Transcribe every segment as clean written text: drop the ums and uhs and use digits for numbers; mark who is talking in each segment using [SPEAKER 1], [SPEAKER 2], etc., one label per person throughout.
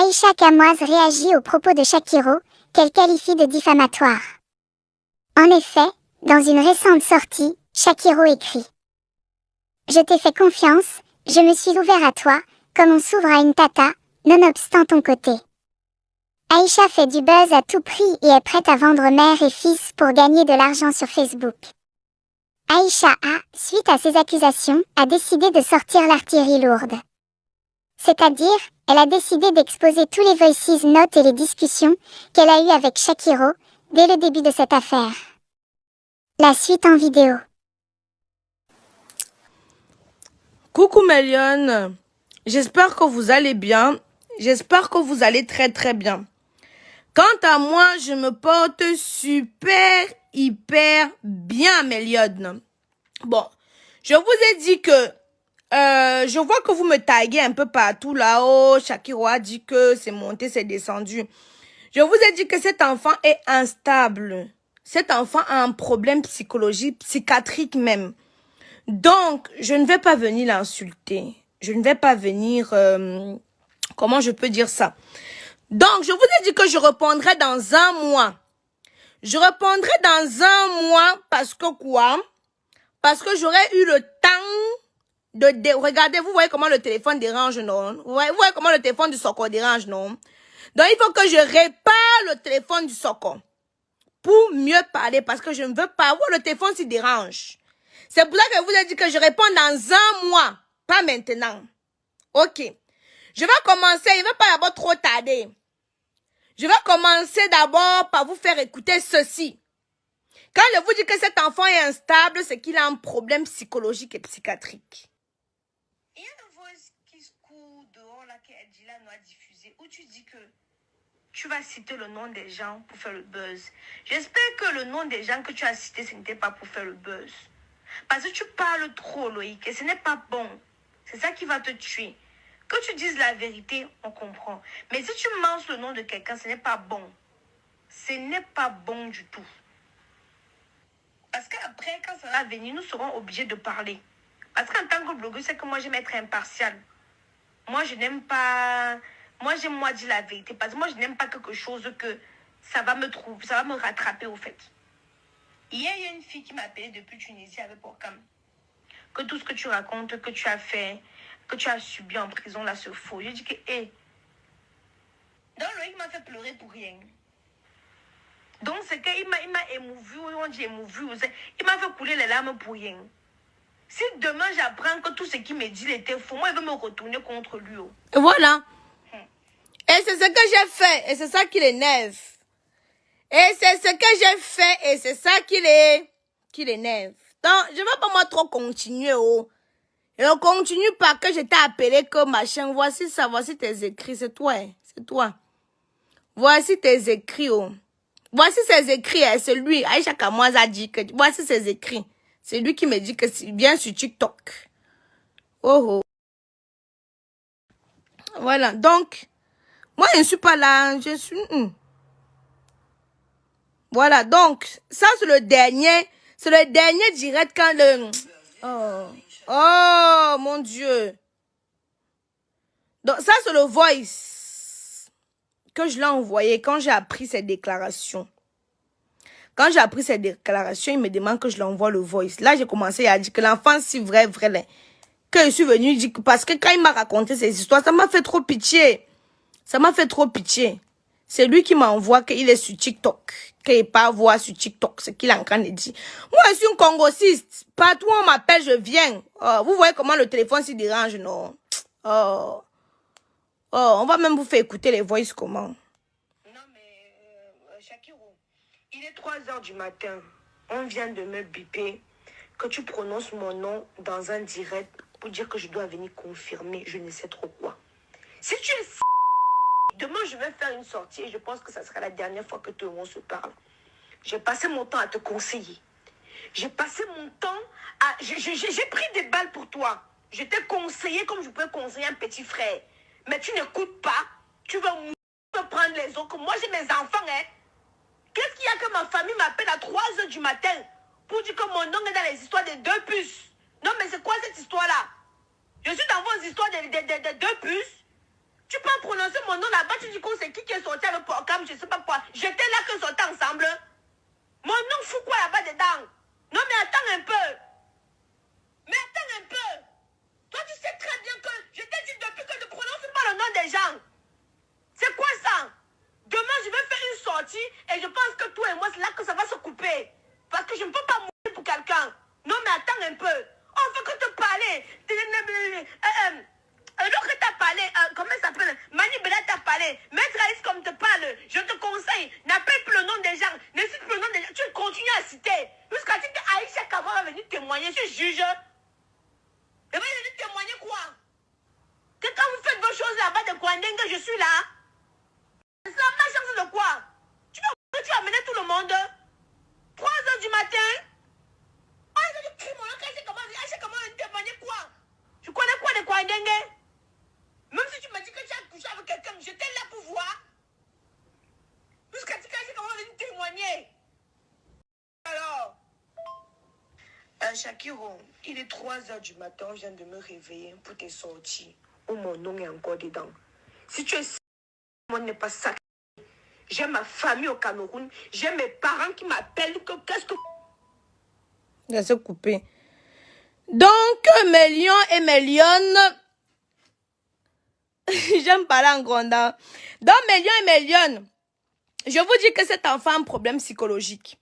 [SPEAKER 1] Aïcha Kamoise réagit aux propos de Shakiro, qu'elle qualifie de diffamatoires. En effet, dans une récente sortie, Shakiro écrit « Je t'ai fait confiance, je me suis ouvert à toi, comme on s'ouvre à une tata, nonobstant ton côté. » Aïcha fait du buzz à tout prix et est prête à vendre mère et fils pour gagner de l'argent sur Facebook. Aïcha a, suite à ces accusations, a décidé de sortir l'artillerie lourde. C'est-à-dire, elle a décidé d'exposer tous les voices notes et les discussions qu'elle a eues avec Shakiro dès le début de cette affaire. La suite en vidéo.
[SPEAKER 2] Coucou mes lionnes, j'espère que vous allez bien, j'espère que vous allez très très bien. Quant à moi, je me porte hyper bien mes lionnes. Bon, je vous ai dit que je vois que vous me taguez un peu partout là-haut. Shakiro a dit que c'est monté, c'est descendu. Je vous ai dit que cet enfant est instable. Cet enfant a un problème psychologique, psychiatrique même. Donc, je ne vais pas venir l'insulter. Je ne vais pas venir... comment je peux dire ça? Donc, je vous ai dit que je répondrai dans un mois. Je répondrai dans un mois parce que quoi? Parce que j'aurai eu le temps de... Regardez, vous voyez comment le téléphone dérange, non? Vous voyez comment le téléphone du Soko dérange, non? Donc, il faut que je répare le téléphone du Soko pour mieux parler parce que je ne veux pas voir le téléphone s'y dérange. C'est pour ça que je vous ai dit que je réponds dans un mois, pas maintenant. Ok. Je vais commencer, il ne va pas d'abord trop tarder. Je vais commencer d'abord par vous faire écouter ceci. Quand je vous dis que cet enfant est instable, c'est qu'il a un problème psychologique et psychiatrique.
[SPEAKER 3] Il y a une voix qui se court dehors là qu'Edila nous a diffusée où tu dis que tu vas citer le nom des gens pour faire le buzz. J'espère que le nom des gens que tu as cités, ce n'était pas pour faire le buzz. Parce que tu parles trop, Loïc, et ce n'est pas bon. C'est ça qui va te tuer. Que tu dises la vérité, on comprend. Mais si tu manges le nom de quelqu'un, ce n'est pas bon. Ce n'est pas bon du tout. Parce qu'après, quand ça va venir, nous serons obligés de parler. Parce qu'en tant que blogueuse, c'est que moi, j'aime être impartial. Moi, je n'aime pas... Moi, j'aime moi dire la vérité. Parce que moi, je n'aime pas quelque chose que ça va me trouver, ça va me rattraper au fait. Hier, il y a une fille qui m'a appelé depuis Tunisie avec Porcam. Que tout ce que tu racontes, que tu as fait, que tu as subi en prison, là, c'est faux. J'ai dit que, hé. Donc, Loïc m'a fait pleurer pour rien. Donc, c'est qu'il m'a émouvu, on dit émouvu. Il m'a fait couler les larmes pour rien. Si demain, j'apprends que tout ce qu'il me dit, il était faux, moi, il va me retourner contre lui. Oh.
[SPEAKER 2] Voilà. Et c'est ce que j'ai fait. Et c'est ça qui l'énerve. Et c'est ce que j'ai fait. Et c'est ça qui l'énerve. Donc, je ne vais pas moi trop continuer. Oh. Et on continue par que je t'ai appelé que machin. Voici ça, voici tes écrits. C'est toi. Hein. C'est toi. Voici tes écrits. Oh. Voici ses écrits. Hein. C'est lui. Aïcha Kamoise a dit que... Voici ses écrits. C'est lui qui me dit que c'est bien sur TikTok. Oh oh. Voilà. Donc, moi, je ne suis pas là. Je suis... Voilà. Donc, ça, c'est le dernier. C'est le dernier direct quand le... Oh. Oh, mon Dieu. Donc, ça, c'est le voice que je l'ai envoyé quand j'ai appris ces déclarations. Quand j'ai appris ces déclarations, il me demande que je lui envoie le voice. Là, j'ai commencé à dire que l'enfant, si vrai, que je suis venue dire que parce que quand il m'a raconté ces histoires, ça m'a fait trop pitié. Ça m'a fait trop pitié. C'est lui qui m'envoie qu'il est sur TikTok. Qu'il part voir sur TikTok ce qu'il est en train de dire. Moi, je suis un Congosiste. Partout où on m'appelle, je viens. Oh, vous voyez comment le téléphone s'y dérange, non? Oh. Oh, on va même vous faire écouter les voices comment.
[SPEAKER 3] Non, mais Shakiro, il est 3 heures du matin. On vient de me biper que tu prononces mon nom dans un direct pour dire que je dois venir confirmer je ne sais trop quoi. Si tu es demain, je vais faire une sortie et je pense que ça sera la dernière fois que tout le monde se parle. J'ai passé mon temps à te conseiller. J'ai passé mon temps à... J'ai pris des balles pour toi. Je t'ai conseillé comme je peux conseiller un petit frère. Mais tu n'écoutes pas. Tu veux me prendre les autres. Moi, j'ai mes enfants, hein. Qu'est-ce qu'il y a que ma famille m'appelle à 3 heures du matin pour dire que mon nom est dans les histoires des 2 puces? Non, mais c'est quoi cette histoire-là? Je suis dans vos histoires des 2 puces. Tu peux prononcer mon nom là-bas, tu dis qu'on c'est qui est sorti avec le programme, je sais pas quoi. J'étais là que sortait ensemble. Mon nom fout quoi là-bas dedans? Non mais attends un peu. Mais attends un peu. Toi tu sais très bien que je t'ai dit depuis que tu ne prononces pas le nom des gens. C'est quoi ça? Demain je vais faire une sortie et je pense que toi et moi c'est là que ça va se couper. Parce que je ne peux pas mourir pour quelqu'un. Non mais attends un peu. On fait que te parler. Alors que tu as parlé, comment ça s'appelle? Mani Bella t'a parlé. Maître Alice comme te parle, je te conseille, n'appelle plus le nom des gens, ne cite plus le nom des gens, tu continues à citer. Jusqu'à ce que Aïcha Kama va venir témoigner, je juge. Elle va venir témoigner quoi? Que quand vous faites vos choses là-bas de Kwandengue, je suis là. C'est la ma chance de quoi? Tu vas amener tout le monde? 3 heures du matin? Ah, je crie mon nom, Aïcha Kama va venir témoigner quoi? Tu connais quoi de Kwandengue? Même si tu m'as dit que tu as couché avec quelqu'un, j'étais là pour voir. Jusqu'à ce que comment venir témoigner. Alors, Shakiro, il est 3 heures du matin, je viens de me réveiller pour tes sorties. Où mon nom est encore dedans. Si tu es mon n'est pas sacré. J'ai ma famille au Cameroun. J'ai mes parents qui m'appellent. Qu'est-ce que...
[SPEAKER 2] Il va se couper. Donc, mes lions et mes lionnes... J'aime parler en grondant. Donc, mes lions et mes lionnes, je vous dis que cet enfant a un problème psychologique.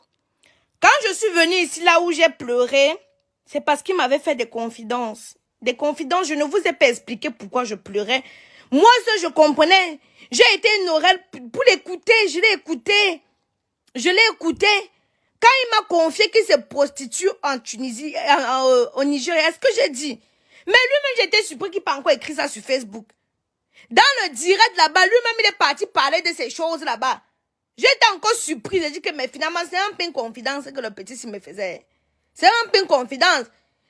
[SPEAKER 2] Quand je suis venue ici, là où j'ai pleuré, c'est parce qu'il m'avait fait des confidences. Des confidences, je ne vous ai pas expliqué pourquoi je pleurais. Moi, ça, je comprenais. J'ai été une oreille pour l'écouter. Je l'ai écouté. Je l'ai écouté. Quand il m'a confié qu'il se prostitue en Tunisie, au Nigeria, est-ce que j'ai dit? Mais lui-même, j'étais surpris qu'il n'ait pas encore écrit ça sur Facebook. Dans le direct là-bas, lui-même, il est parti parler de ces choses là-bas. J'étais encore surprise. J'ai dit que, mais finalement, c'est un peu une confidence que le petit me faisait. C'est un peu une confidence.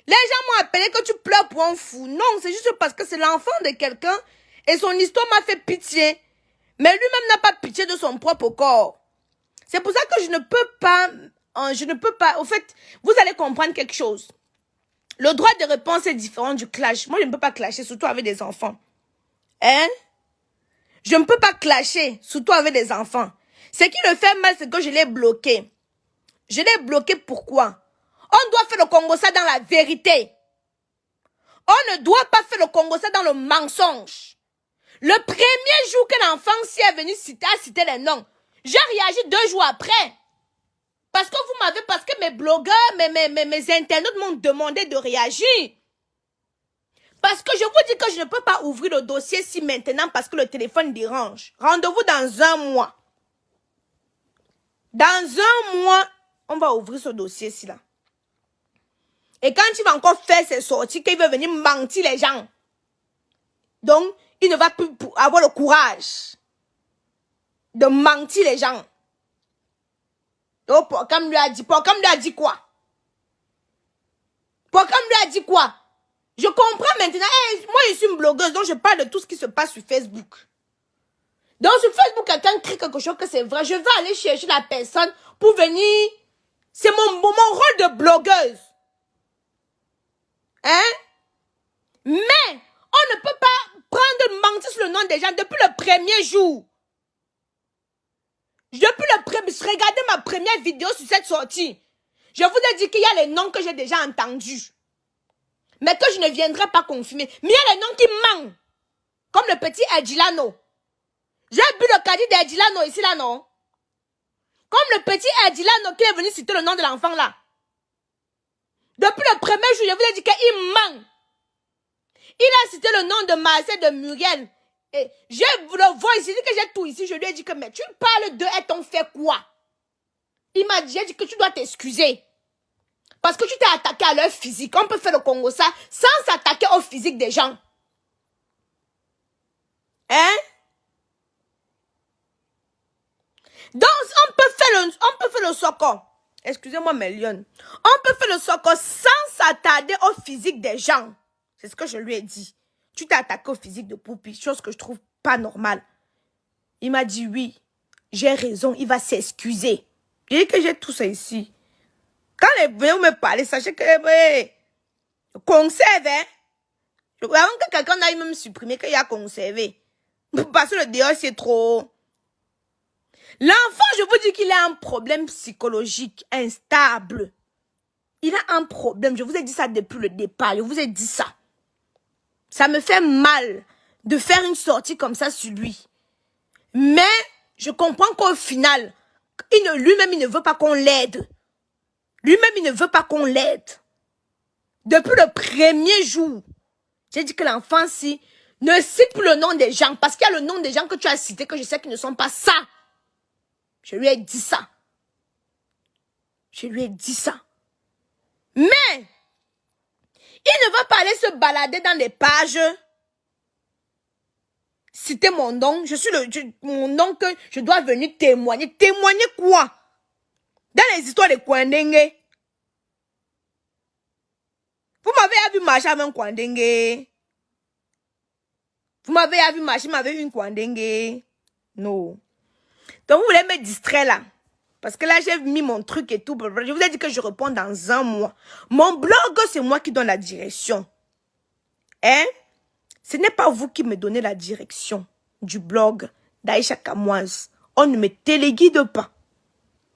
[SPEAKER 2] Les gens m'ont appelé que tu pleures pour un fou. Non, c'est juste parce que c'est l'enfant de quelqu'un et son histoire m'a fait pitié. Mais lui-même n'a pas pitié de son propre corps. C'est pour ça que je ne peux pas, au fait, vous allez comprendre quelque chose. Le droit de réponse est différent du clash. Moi, je ne peux pas clasher, surtout avec des enfants. Hein? Je ne peux pas clasher, surtout avec des enfants. Ce qui le fait mal, c'est que je l'ai bloqué. Je l'ai bloqué pourquoi? On doit faire le Congo-ça dans la vérité. On ne doit pas faire le Congo-ça dans le mensonge. Le premier jour que l'enfant s'y est venu citer les noms, j'ai réagi 2 jours après. Parce que mes blogueurs, mes internautes m'ont demandé de réagir. Parce que je vous dis que je ne peux pas ouvrir le dossier si maintenant parce que le téléphone dérange. Rendez-vous dans 1 mois. Dans 1 mois, on va ouvrir ce dossier-ci là. Et quand il va encore faire ses sorties, qu'il veut venir mentir les gens. Donc, il ne va plus avoir le courage de mentir les gens. Donc, Porcam lui a dit quoi? Porcam lui a dit quoi? Je comprends maintenant. Moi, je suis une blogueuse, donc je parle de tout ce qui se passe sur Facebook. Donc, sur Facebook, quelqu'un crie quelque chose que c'est vrai. Je vais aller chercher la personne pour venir. C'est mon rôle de blogueuse. Hein? Mais, on ne peut pas prendre mentir sur le nom des gens depuis le premier jour. Regardez ma première vidéo sur cette sortie. Je vous ai dit qu'il y a les noms que j'ai déjà entendus. Mais que je ne viendrai pas confirmer. Mais il y a les noms qui manquent. Comme le petit Edilano. J'ai bu le caddie d'Edilano ici, là, non? Comme le petit Edilano qui est venu citer le nom de l'enfant, là. Depuis le premier jour, je vous ai dit qu'il manque. Il a cité le nom de Marcel, de Muriel. Et je le vois ici, que j'ai tout ici. Je lui ai dit que, mais tu parles de et t'ont fait quoi? Il m'a dit, j'ai dit que tu dois t'excuser. Parce que tu t'es attaqué à leur physique. On peut faire le Congo ça sans s'attaquer au physique des gens. Hein? Donc, on peut faire le soko. Excusez-moi, mes lions. On peut faire le soko sans s'attarder au physique des gens. C'est ce que je lui ai dit. Tu t'es attaqué au physique de Poupi, chose que je trouve pas normale. Il m'a dit oui, j'ai raison, il va s'excuser. Il dit que j'ai tout ça ici. Quand les viennent me parler, sachez que conserve, hein. Avant que quelqu'un aille même supprimer qu'il y a conservé. Parce que le dehors, c'est trop. L'enfant, je vous dis qu'il a un problème psychologique instable. Il a un problème. Je vous ai dit ça depuis le départ. Je vous ai dit ça. Ça me fait mal de faire une sortie comme ça sur lui. Mais je comprends qu'au final, lui-même, il ne veut pas qu'on l'aide. Lui-même, il ne veut pas qu'on l'aide. Depuis le premier jour, j'ai dit que l'enfant-ci ne cite plus le nom des gens. Parce qu'il y a le nom des gens que tu as cités que je sais qu'ils ne sont pas ça. Je lui ai dit ça. Je lui ai dit ça. Mais, il ne va pas aller se balader dans des pages. Citer mon nom. Mon nom que je dois venir témoigner. Témoigner quoi? Dans les histoires de Kwandengue. Vous m'avez vu marcher avec un Kwandengue. Vous m'avez vu marcher avec une Kwandengue. Non. Donc vous voulez me distraire là. Parce que là, j'ai mis mon truc et tout. Je vous ai dit que je réponds dans un mois. Mon blog, c'est moi qui donne la direction. Hein? Ce n'est pas vous qui me donnez la direction du blog d'Aïcha Kamoise. On ne me téléguide pas.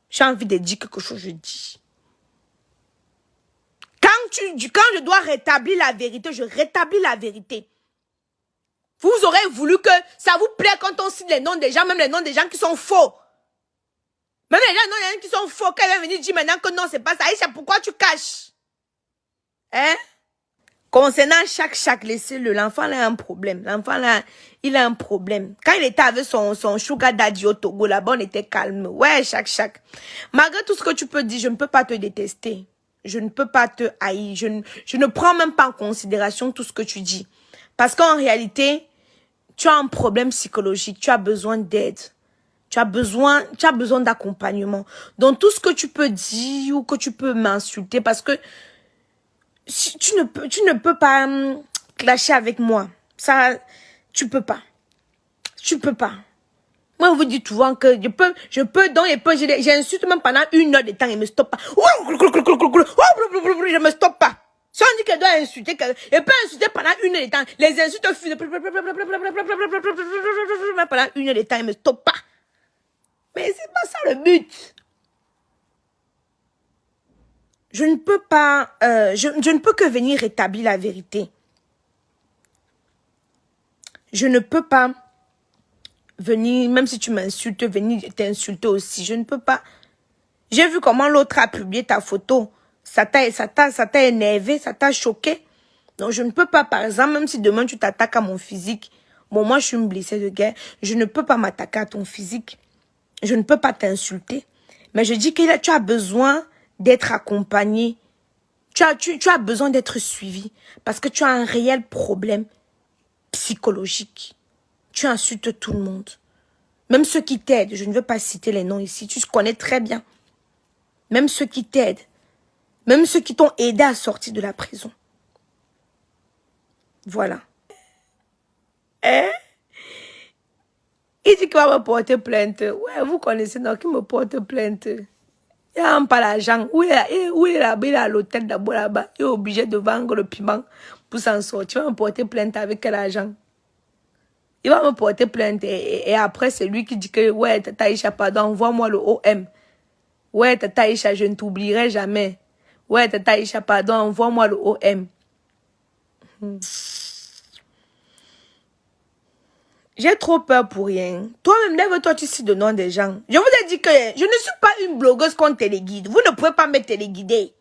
[SPEAKER 2] J'ai envie de dire quelque chose, je dis. Quand je dois rétablir la vérité, je rétablis la vérité. Vous aurez voulu que ça vous plaît quand on cite les noms des gens, même les noms des gens qui sont faux. Même les gens qui sont faux, quand elle va venir dire maintenant que non, c'est pas ça. Aïcha, pourquoi tu caches? Hein? Concernant chaque, laissez-le. L'enfant a un problème. L'enfant là, il a un problème. Quand il était avec son sugar daddy au Togo, là-bas, on était calme. Ouais, chaque. Malgré tout ce que tu peux dire, je ne peux pas te détester. Je ne peux pas te haïr. Je ne prends même pas en considération tout ce que tu dis. Parce qu'en réalité, tu as un problème psychologique. Tu as besoin d'aide. Tu as besoin d'accompagnement. Donc, tout ce que tu peux dire ou que tu peux m'insulter, parce que tu ne peux pas clasher avec moi. Ça, tu peux pas. Tu peux pas. Moi, on vous dit souvent que je peux, donc, j'insulte même pendant 1 heure de temps, il me stoppe pas. Je me stoppe pas. Si on dit qu'elle doit insulter, elle peut insulter pendant 1 heure de temps. Les insultes fusent. Pendant 1 heure de temps, il me stoppe pas. Mais c'est pas ça le but. Je ne peux pas, je ne peux que venir rétablir la vérité. Je ne peux pas venir, même si tu m'insultes, venir t'insulter aussi. Je ne peux pas. J'ai vu comment l'autre a publié ta photo. Ça t'a énervé, ça t'a choqué. Donc je ne peux pas, par exemple, même si demain tu t'attaques à mon physique. Bon, moi je suis une blessée de guerre. Je ne peux pas m'attaquer à ton physique. Je ne peux pas t'insulter. Mais je dis que tu as besoin d'être accompagné. Tu as besoin d'être suivi. Parce que tu as un réel problème psychologique. Tu insultes tout le monde. Même ceux qui t'aident. Je ne veux pas citer les noms ici. Tu connais très bien. Même ceux qui t'aident. Même ceux qui t'ont aidé à sortir de la prison. Voilà. Hein? Il dit qu'il va me porter plainte. Ouais, vous connaissez, donc il me porte plainte. Il n'a pas l'argent. Où il est là-bas, il est à l'hôtel d'abord là-bas. Il est obligé de vendre le piment pour s'en sortir. Il va me porter plainte avec quel argent? Il va me porter plainte et après c'est lui qui dit que ouais, Tata Aïcha, pardon, envoie-moi le OM. Ouais, Tata Aïcha, je ne t'oublierai jamais. Ouais, Tata Aïcha, pardon, envoie-moi le OM. J'ai trop peur pour rien. Toi-même, lève-toi, tu cites le nom des gens. Je vous ai dit que je ne suis pas une blogueuse qu'on téléguide. Vous ne pouvez pas me téléguider.